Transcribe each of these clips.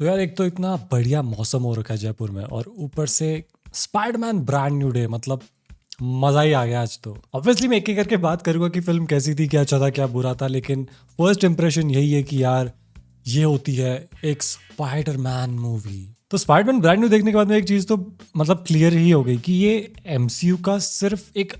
तो यार एक तो इतना बढ़िया मौसम हो रखा है जयपुर में और ऊपर से स्पाइडरमैन ब्रांड न्यू डे मतलब मजा ही आ गया आज तो। ऑब्वियसली मैं एक करके बात करूंगा कि फिल्म कैसी थी, क्या अच्छा था, क्या बुरा था, लेकिन फर्स्ट इंप्रेशन यही है कि यार ये होती है एक स्पाइडरमैन मूवी। तो स्पाइडरमैन ब्रांड न्यू देखने के बाद में एक चीज तो मतलब क्लियर ही हो गई कि ये एमसीयू का सिर्फ एक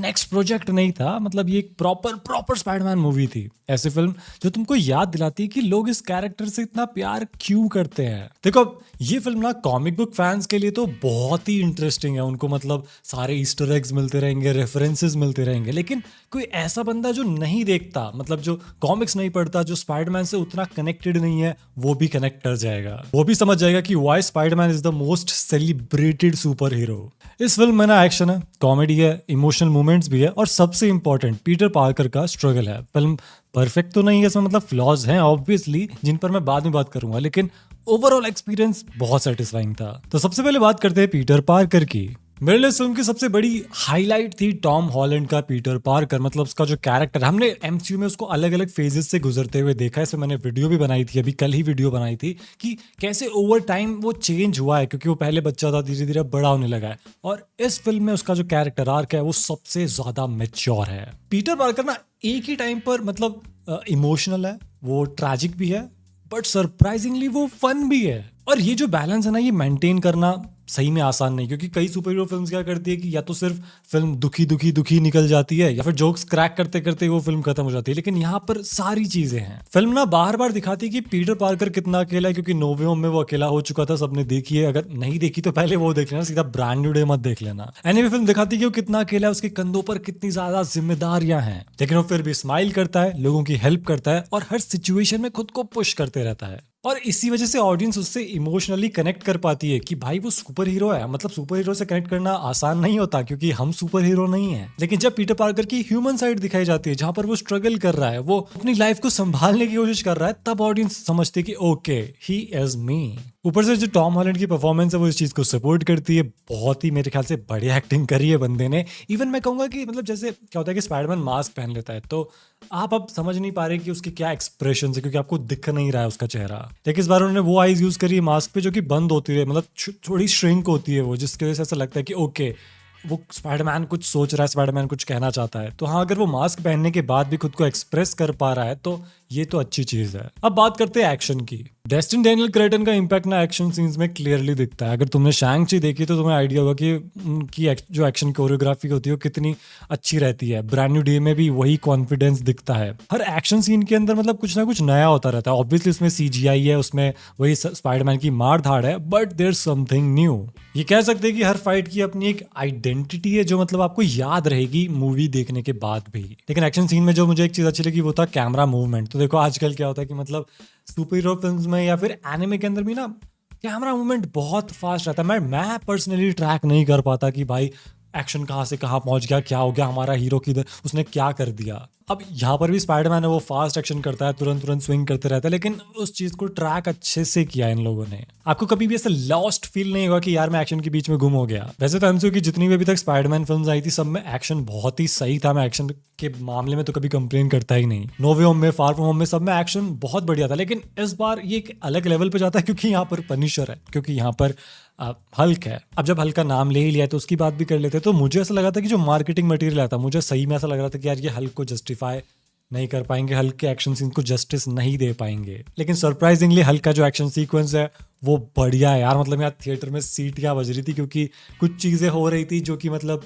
नेक्स्ट प्रोजेक्ट नहीं था, मतलब ये एक प्रॉपर प्रॉपर स्पाइडरमैन मूवी थी। ऐसी फिल्म जो तुमको याद दिलाती है कि लोग इस कैरेक्टर से इतना प्यार क्यों करते हैं। देखो ये फिल्म ना कॉमिक बुक फैंस के लिए तो बहुत ही इंटरेस्टिंग है, उनको मतलब सारे ईस्टर एग्स मिलते रहेंगे, रेफरेंसेस मिलते रहेंगे। लेकिन कोई ऐसा बंदा जो नहीं देखता, मतलब जो कॉमिक्स नहीं पढ़ता, जो स्पाइडरमैन से उतना कनेक्टेड नहीं है, वो भी कनेक्ट कर जाएगा, वो भी समझ जाएगा कि why Spiderman is the most celebrated super hero. इस फिल्म में ना एक्शन है, कॉमेडी है, इमोशनल मूवमेंट्स भी है और सबसे इंपॉर्टेंट पीटर पार्कर का स्ट्रगल है। फिल्म परफेक्ट तो नहीं है, इसमें मतलब फ्लॉज हैं ऑब्वियसली, जिन पर मैं बाद में बात करूंगा, लेकिन ओवरऑल एक्सपीरियंस बहुत सेटिस्फाइंग था। तो सबसे पहले बात करते हैं पीटर पार्कर की। मेरे लिए इस फिल्म की सबसे बड़ी हाईलाइट थी टॉम हॉलैंड का पीटर पार्कर, मतलब उसका जो कैरेक्टर, हमने एमसीयू में उसको अलग अलग फेजेस से गुजरते हुए देखा है। इसमें मैंने वीडियो भी बनाई थी, अभी कल ही वीडियो बनाई थी कि कैसे ओवर टाइम वो चेंज हुआ है, क्योंकि वो पहले बच्चा था, धीरे धीरे बड़ा होने लगा है। और इस फिल्म में उसका जो कैरेक्टर आर्क है वो सबसे ज्यादा मेच्योर है। पीटर पार्कर ना एक ही टाइम पर मतलब इमोशनल है, वो ट्रैजिक भी है, बट सरप्राइजिंगली वो फन भी है। और ये जो बैलेंस है ना, ये मेंटेन करना सही में आसान नहीं, क्योंकि कई सुपर हीरो फिल्म्स क्या करती है कि या तो सिर्फ फिल्म दुखी दुखी दुखी निकल जाती है, या फिर जोक्स क्रैक करते करते वो फिल्म खत्म हो जाती है। लेकिन यहाँ पर सारी चीजें हैं। फिल्म ना बार बार दिखाती है कि पीटर पार्कर कितना अकेला है, क्योंकि नो वे होम में वो अकेला हो चुका था, सबने देखी है। अगर नहीं देखी तो पहले वो देख लेना, सीधा ब्रांड न्यू डे मत देख लेना। एनीवे फिल्म दिखाती है कि वो कितना अकेला है, उसके कंधों पर कितनी ज्यादा जिम्मेदारियां हैं, लेकिन वो फिर भी स्माइल करता है, लोगों की हेल्प करता है और हर सिचुएशन में खुद को पुश करते रहता है। और इसी वजह से ऑडियंस उससे इमोशनली कनेक्ट कर पाती है कि भाई वो सुपर हीरो है। मतलब सुपर हीरो से कनेक्ट करना आसान नहीं होता, क्योंकि हम सुपर हीरो नहीं है। लेकिन जब पीटर पार्कर की ह्यूमन साइड दिखाई जाती है, जहां पर वो स्ट्रगल कर रहा है, वो अपनी लाइफ को संभालने की कोशिश कर रहा है, तब ऑडियंस समझती है कि ओके, ही इज मी। ऊपर से जो टॉम हॉलैंड की परफॉर्मेंस है वो इस चीज को सपोर्ट करती है। बहुत ही मेरे ख्याल से बढ़िया एक्टिंग करी है बंदे ने। इवन मैं कहूंगा कि मतलब जैसे क्या होता है कि स्पाइडरमैन मास्क पहन लेता है, तो आप अब समझ नहीं पा रहे कि उसके क्या एक्सप्रेशन है, क्योंकि आपको दिख नहीं रहा है उसका चेहरा। लेकिन इस बार उन्होंने वो आईज यूज करी मास्क पे जो कि बंद होती है, मतलब थोड़ी श्रिंक होती है वो, जिसकी वजह से ऐसा लगता है कि ओके, वो स्पाइडरमैन कुछ सोच रहा है, स्पाइडरमैन कुछ कहना चाहता है। तो हाँ, अगर वो मास्क पहनने के बाद भी खुद को एक्सप्रेस कर पा रहा है तो ये तो अच्छी चीज है। अब बात करते हैं एक्शन की। डेस्टिन डैनियल क्रेटन का इंपैक्ट ना एक्शन सीन्स में क्लियरली दिखता है। अगर तुमने शैंग-ची देखी तो तुम्हें आइडिया होगा कि उनकी जो एक्शन कोरियोग्राफी होती है वो कितनी अच्छी रहती है। ब्रांड न्यू डे में भी वही कॉन्फिडेंस दिखता है। हर एक्शन सीन के अंदर मतलब कुछ ना कुछ नया होता रहता है। ऑब्वियसली उसमें सीजीआई है, उसमें वही स्पाइडरमैन की मार धाड़ है, बट देयर समथिंग न्यू। ये कह सकते हैं कि हर फाइट की अपनी एक आइडेंटिटी है, जो मतलब आपको याद रहेगी मूवी देखने के बाद भी। लेकिन एक्शन सीन में जो मुझे एक चीज अच्छी लगी वो था कैमरा मूवमेंट। तो देखो आजकल क्या होता है कि मतलब सुपर हीरो फिल्म्स में या फिर एनिमे के अंदर भी ना कैमरा मूवमेंट बहुत फास्ट रहता है। मैं पर्सनली ट्रैक नहीं कर पाता कि भाई एक्शन कहाँ से कहाँ पहुंच गया, क्या हो गया, हमारा हीरो किधर, उसने क्या कर दिया। अब यहाँ पर भी स्पाइडरमैन है, वो फास्ट एक्शन करता है, तुरंत तुरंत स्विंग करते रहता है, लेकिन उस चीज को ट्रैक अच्छे से किया इन लोगों ने। आपको कभी भी ऐसा लॉस्ट फील नहीं होगा कि यार मैं एक्शन के बीच में गुम हो गया। वैसे तो एमसीयू की जितनी भी अभी तक स्पाइडरमैन फिल्म्स आई थी, सब में एक्शन बहुत ही सही था। मैं एक्शन के मामले में तो कभी कंप्लेन करता ही नहीं। नो वे होम में, फार फ्रॉम होम में, सब में एक्शन बहुत बढ़िया था। लेकिन इस बार ये एक अलग लेवल पे जाता है, क्योंकि यहाँ पर पनिशर है, क्योंकि यहाँ पर हल्क है। अब जब हल्क का नाम ले ही लिया तो उसकी बात भी कर लेते। तो मुझे ऐसा लगा था कि जो मार्केटिंग मटेरियल आता, मुझे सही में ऐसा लग रहा था कि यार ये हल्क को जस्टिफाई नहीं कर पाएंगे, हल्क के एक्शन सीन को जस्टिस नहीं दे पाएंगे। लेकिन सरप्राइजिंगली हल्क का जो एक्शन सीक्वेंस है वो बढ़िया है यार। मतलब यार थिएटर में सीटियां बज रही थी, क्योंकि कुछ चीज़ें हो रही थी जो कि मतलब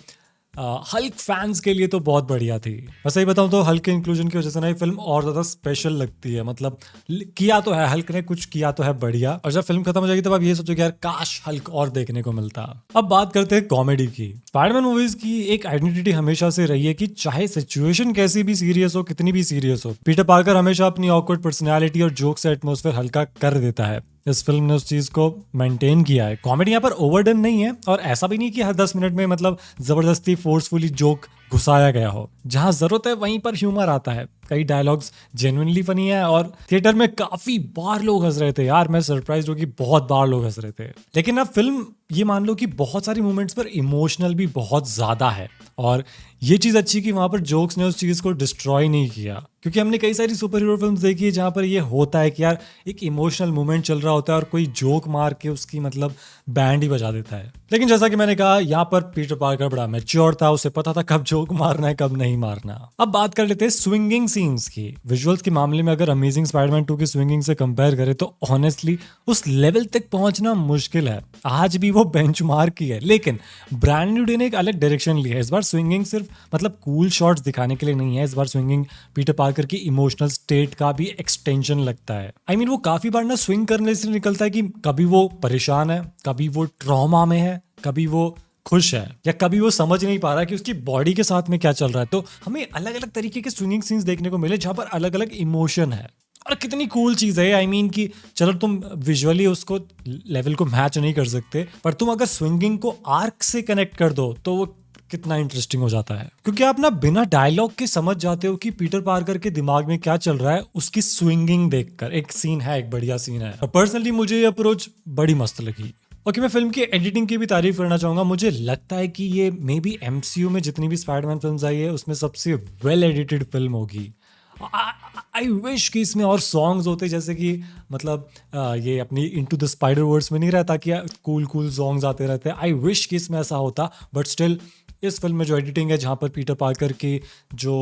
हल्क फैंस के लिए तो बहुत बढ़िया थी। वैसे ही बताऊं तो हल्क के इंक्लूजन की वजह से ना ये फिल्म और ज्यादा स्पेशल लगती है। मतलब किया तो है हल्क ने, कुछ किया तो है बढ़िया। और जब फिल्म खत्म हो जाएगी तब आप ये सोचो कि यार काश हल्क और देखने को मिलता। अब बात करते हैं कॉमेडी की। स्पाइडरमैन मूवीज की एक आइडेंटिटी हमेशा से रही है कि चाहे सिचुएशन कैसी भी सीरियस हो, कितनी भी सीरियस हो, पीटर पार्कर हमेशा अपनी ऑकवर्ड पर्सनैलिटी और जोक से एटमॉस्फेयर हल्का कर देता है। इस फिल्म ने उस चीज को मेंटेन किया है। कॉमेडी यहाँ पर ओवरडन नहीं है, और ऐसा भी नहीं कि हर 10 मिनट में मतलब जबरदस्ती फोर्सफुली जोक घुसाया गया हो। जहां जरूरत है वहीं पर ह्यूमर आता है, कई डायलॉग्स जेन्युइनली फनी है और थिएटर में काफी बार लोग हंस रहे थे यार। मैं सरप्राइज हूँ कि बहुत बार लोग हंस रहे थे। लेकिन अब फिल्म ये मान लो कि बहुत सारी मोमेंट्स पर इमोशनल भी बहुत ज्यादा है, और ये चीज अच्छी कि वहां पर जोक्स ने उस चीज को डिस्ट्रॉय नहीं किया। क्योंकि हमने कई सारी सुपर हीरो फिल्म्स देखी है जहां पर ये होता है कि यार एक इमोशनल मोमेंट चल रहा होता है और कोई जोक मार के उसकी मतलब बैंड ही बजा देता है। लेकिन जैसा कि मैंने कहा, यहाँ पर पीटर पार्कर बड़ा मैच्योर था, उसे पता था कब जोक मारना है कब नहीं मारना। अब बात कर लेते हैं स्विंगिंग सीन्स की। विजुअल्स के मामले में अगर अमेजिंग स्पाइडरमैन 2 की स्विंगिंग से कंपेयर करें तो ऑनेस्टली उस लेवल तक पहुंचना मुश्किल है। आज भी वो बेंचमार्क ही है, लेकिन ब्रांड न्यू डे ने एक अलग डायरेक्शन लिया है। इस बार स्विंगिंग सिर्फ मतलब कूल शॉट्स दिखाने के लिए नहीं है, इस बार स्विंगिंग पीटर पार्कर की इमोशनल स्टेट का भी एक्सटेंशन लगता है। आई मीन वो काफी बार ना स्विंग करने से निकलता है कि कभी वो परेशान है, कभी वो ट्रॉमा में है, कभी वो खुश है, या कभी वो समझ नहीं पा रहा कि उसकी बॉडी के साथ में क्या चल रहा है। तो हमें अलग अलग तरीके के स्विंगिंग सीन्स देखने को मिले जहां पर अलग अलग इमोशन है। और कितनी कूल चीज है। आई मीन कि चलो तुम विजुअली उसको लेवल को मैच नहीं कर सकते, पर तुम अगर स्विंगिंग को आर्क से कनेक्ट कर दो तो वो कितना इंटरेस्टिंग हो जाता है। क्योंकि आप ना बिना डायलॉग के समझ जाते हो कि पीटर पार्कर के दिमाग में क्या चल रहा है उसकी स्विंगिंग देखकर। एक सीन है, एक बढ़िया सीन है। पर्सनली मुझे ये अप्रोच बड़ी मस्त लगी। ओके, मैं फिल्म की एडिटिंग की भी तारीफ करना चाहूंगा। मुझे लगता है कि ये मे बी एमसीयू में जितनी भी स्पाइडरमैन फिल्म्स आई है उसमें सबसे वेल एडिटेड फिल्म होगी। आई विश कि इसमें और सॉन्ग्स होते, जैसे कि मतलब ये अपनी इनटू द स्पाइडर वर्स में नहीं रहता कि कूल कूल सॉन्ग्स आते रहते हैं। आई विश कि इसमें ऐसा होता, बट स्टिल इस फिल्म में जो एडिटिंग है, जहाँ पर पीटर पार्कर की जो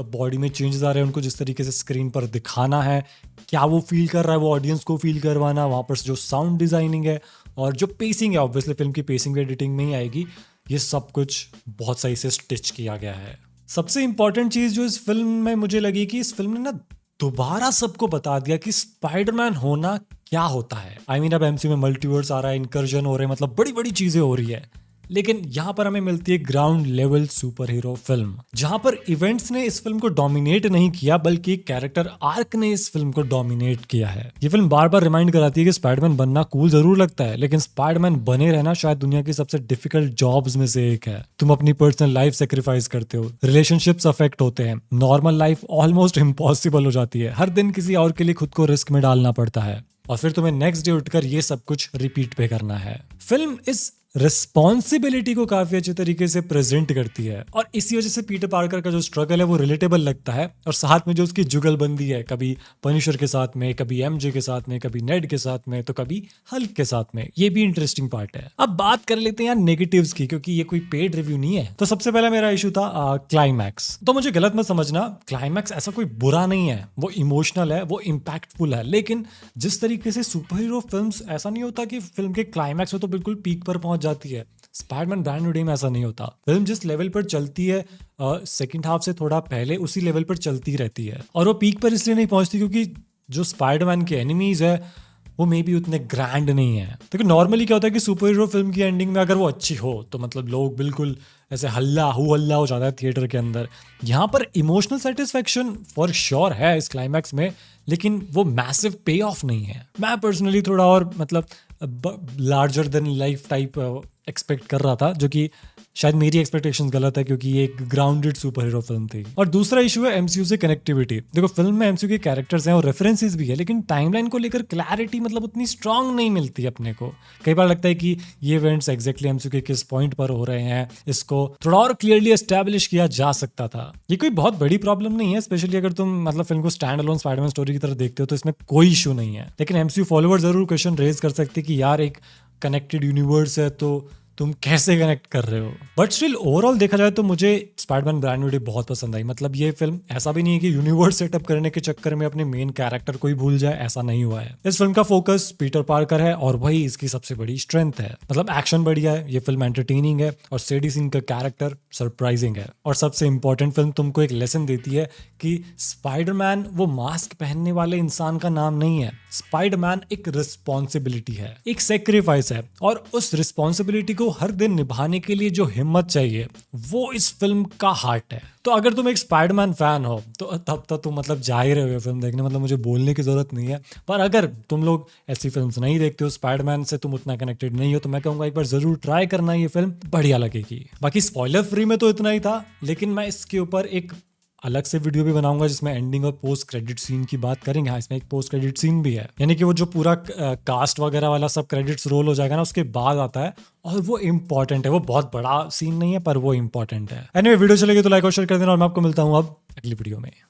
बॉडी में चेंजेस आ रहे हैं उनको जिस तरीके से स्क्रीन पर दिखाना है, क्या वो फील कर रहा है, वो ऑडियंस को फील करवाना, वहाँ पर जो साउंड डिजाइनिंग है और जो पेसिंग है, ऑब्वियसली फिल्म की पेसिंग भी एडिटिंग में ही आएगी, ये सब कुछ बहुत सही से स्टिच किया गया है। सबसे इंपॉर्टेंट चीज जो इस फिल्म में मुझे लगी कि इस फिल्म ने ना दोबारा सबको बता दिया कि स्पाइडरमैन होना क्या होता है। आई मीन अब एमसीयू में मल्टीवर्स आ रहा है, इनकर्जन हो रहे हैं, मतलब बड़ी बड़ी चीजें हो रही है, लेकिन यहां पर हमें मिलती है ground level super hero film, जहां पर इवेंट्स ने इस फिल्म को डोमिनेट नहीं किया बल्कि कैरेक्टर आर्क ने इस फिल्म को डोमिनेट किया है। ये फिल्म बार बार रिमाइंड कराती है कि स्पाइडरमैन बनना कूल जरूर लगता है, लेकिन स्पाइडरमैन बने रहना शायद दुनिया की सबसे डिफिकल्ट जॉब्स में से एक है। तुम अपनी पर्सनल लाइफ सेक्रीफाइस करते हो, रिलेशनशिप्स अफेक्ट होते हैं, नॉर्मल लाइफ ऑलमोस्ट इम्पॉसिबल हो जाती है, हर दिन किसी और के लिए खुद को रिस्क में डालना पड़ता है, और फिर तुम्हें नेक्स्ट डे उठकर ये सब कुछ रिपीट पे करना है। फिल्म इस रिस्पॉन्सिबिलिटी को काफी अच्छे तरीके से प्रेजेंट करती है, और इसी वजह से पीटर पार्कर का जो स्ट्रगल है वो रिलेटेबल लगता है। और साथ में जो उसकी जुगलबंदी है, कभी पनिशर के साथ में, कभी एमजे के साथ में, कभी नेड के साथ में, तो कभी हल्क के साथ में, ये भी इंटरेस्टिंग पार्ट है। अब बात कर लेते हैं यार नेगेटिव्स की, क्योंकि ये कोई पेड रिव्यू नहीं है। तो सबसे पहला मेरा इशू था क्लाइमैक्स। तो मुझे गलत मत समझना, क्लाइमैक्स ऐसा कोई बुरा नहीं है, वो इमोशनल है, वो इम्पैक्टफुल है। लेकिन जिस तरीके से सुपर हीरो फिल्म्स, ऐसा नहीं होता कि फिल्म के क्लाइमैक्स में तो बिल्कुल पीक पर पहुंच जाती है। स्पाइडरमैन ब्रांड न्यू डे में ऐसा नहीं होता। फिल्म जिस लेवल पर चलती है सेकंड हाफ से थोड़ा पहले, उसी लेवल पर चलती रहती है, और वो पीक पर इसलिए नहीं पहुंचती क्योंकि जो स्पाइडरमैन के एनिमीज है वो मे बी उतने ग्रैंड नहीं है। देखो नॉर्मली क्या होता है कि सुपर हीरो फिल्म की एंडिंग में अगर वो अच्छी हो तो मतलब लोग बिल्कुल ऐसे हल्ला हो जाता है थिएटर के अंदर। यहाँ पर इमोशनल सेटिस्फेक्शन फॉर श्योर है इस क्लाइमैक्स में, लेकिन वो मैसिव पे ऑफ नहीं है। मैं पर्सनली थोड़ा और मतलब larger than life type expect कर रहा था, जो कि शायद मेरी एक्सपेक्टेशंस गलत है क्योंकि ये एक ग्राउंडेड सुपर हीरो फिल्म थी। और दूसरा इशू है एमसीयू से कनेक्टिविटी। देखो फिल्म में एमसीयू के कैरेक्टर्स हैं और रेफरेंसेस भी है, लेकिन टाइमलाइन को लेकर क्लैरिटी मतलब उतनी स्ट्रांग नहीं मिलती अपने को। कई बार लगता है कि ये इवेंट्स एग्जैक्टली एमसीयू के किस पॉइंट पर हो रहे हैं, इसको थोड़ा और क्लियरली एस्टैब्लिश किया जा सकता था। ये कोई बहुत बड़ी प्रॉब्लम नहीं है, स्पेशली अगर तुम मतलब फिल्म को स्टैंड अलोन स्पाइडरमैन स्टोरी की तरह देखते हो तो इसमें कोई इशू नहीं है। लेकिन एमसीयू फॉलोअर जरूर क्वेश्चन रेज कर सकते कि यार एक कनेक्टेड यूनिवर्स है तो तुम कैसे कनेक्ट कर रहे हो। बट स्टिल ओवरऑल देखा जाए तो मुझे स्पाइडरमैन ब्रांड न्यू डे बहुत पसंद आई। मतलब ये फिल्म ऐसा भी नहीं है कि यूनिवर्स सेटअप करने के चक्कर में अपने मेन कैरेक्टर को ही भूल जाए, ऐसा नहीं हुआ है। इस फिल्म का फोकस पीटर पार्कर है और वही इसकी सबसे बड़ी स्ट्रेंथ है। मतलब एक्शन बढ़िया है, ये फिल्म एंटरटेनिंग है और सेडी सिंह का कैरेक्टर सरप्राइजिंग है। और सबसे इंपॉर्टेंट फिल्म तुमको एक लेसन देती है कि स्पाइडरमैन वो मास्क पहनने वाले इंसान का नाम नहीं है। स्पाइडरमैन एक रिस्पॉन्सिबिलिटी है, एक सेक्रीफाइस है, और उस रिस्पॉन्सिबिलिटी को को हर दिन निभाने के लिए जो हिम्मत चाहिए वो इस फिल्म का हार्ट है। तो अगर तुम एक स्पाइडरमैन फैन हो तो तब तो तुम मतलब जा ही रहे हो फिल्म देखने, मतलब मुझे बोलने की जरूरत नहीं है। पर अगर तुम लोग ऐसी फिल्म्स नहीं देखते हो, स्पाइडरमैन से तुम उतना कनेक्टेड नहीं हो, तो मैं कहूँगा एक बार जरूर ट्राई करना, ये फिल्म बढ़िया लगेगी। बाकी स्पॉइलर फ्री में तो इतना ही था, लेकिन मैं इसके ऊपर एक अलग से वीडियो भी बनाऊंगा जिसमें एंडिंग और पोस्ट क्रेडिट सीन की बात करेंगे। हाँ, इसमें एक पोस्ट क्रेडिट सीन भी है, यानी कि वो जो पूरा कास्ट वगैरह वाला सब क्रेडिट्स रोल हो जाएगा ना, उसके बाद आता है, और वो इंपॉर्टेंट है। वो बहुत बड़ा सीन नहीं है पर वो इंपॉर्टेंट है। एनीवे, वीडियो चलेगी तो लाइक और शेयर कर देना, और मैं आपको मिलता हूँ अब अगली वीडियो में।